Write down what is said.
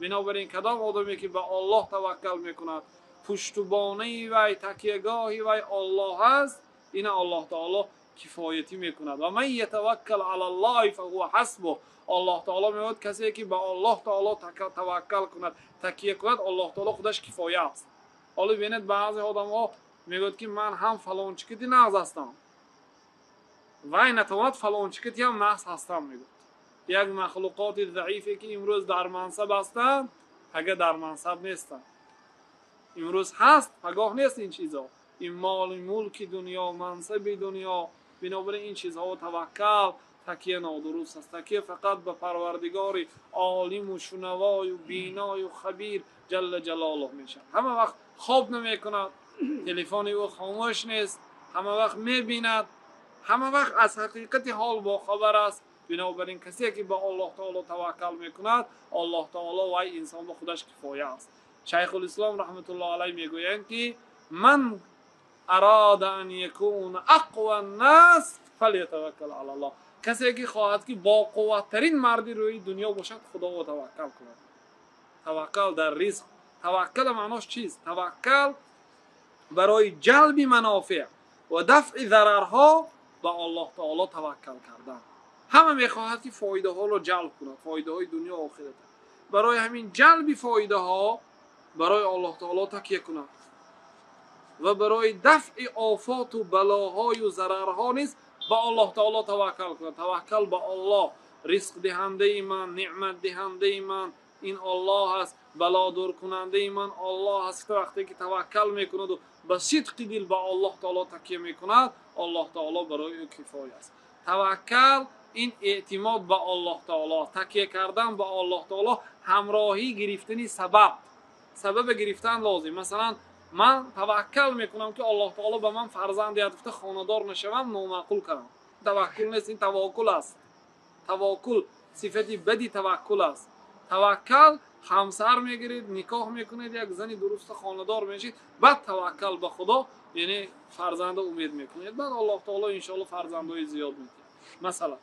بنابراین کدام آدمی که به الله توکل میکند پشتوانه وی تکیهگاهی وی الله است این الله تعالی کفایتی میکند و من یتوکل علی الله فهو حسبه. الله تعالی میگوید کسی که به الله تعالی توکل کند تکیه کند الله تعالی خودش کفایه است. حالا ببینید بعضی آدم‌ها میگوید که من هم فلان چیزی نقض هستم وای نتواند فلان چیزی هم نقص هستم میگوید. یک مخلوقات ضعیفی که امروز در منصب هستند اگه در منصب نیستند امروز هست پگاه نیست این چیزا این مال ملک دنیا منصب دنیا. بنابراین این چیزها توکل تکیه نادرست است. تکیه فقط به پروردگار عالم و شنوای و بینای و خبیر جل جلاله میشه. همه وقت خواب نمیکند تلفن او خاموش نیست همه وقت میبیند همه وقت از حقیقت حال با خبر است. بنابراین کسی که به الله تعالی توکل میکند الله تعالی وای انسان به خودش کفایه است. شیخ الاسلام رحمت الله علیه میگویند که من اراد ان یکون اقوى الناس فلیتوکل علی الله. کسی که خواهد که با قوت ترین مردی روی دنیا باشد خدا را توکل کند. توکل در رزق. توکل معناش چیست؟ توکل برای جلب منافع و دفع ضررها به الله تعالی توکل کردن. همه میخواهد که فایده ها رو جلب کند فایده های دنیا و آخرت. برای همین جلب فایده ها برای الله تعالی تکیه کند و برای دفع آفات و بلاهای و ضررها نیز به الله تعالی توکل کند. توکل به الله رزق دهنده من نعمت دهنده من این الله است بلا دور کننده من الله است. وقتی که توکل میکند و به صدق دل به الله تعالی تکیه میکند الله تعالی برای او کفایه است. توکل این اعتماد به الله تعالی تکیه کردن به الله تعالی همراهی گرفتن سبب گرفتن لازم. مثلا من توکل میکنم که الله تعالی به من فرزند عطا خانه‌دار نشوم نامعقول کنم. توکل نیست این توکل است. توکل صفتی بدی توکل است. توکل همسر میگیرید نکاح میکنید یک زنی درست خانه‌دار میشید بعد توکل به خدا یعنی فرزند امید میکنید بعد الله تعالی ان شاء الله فرزندای زیاد میده. مثلا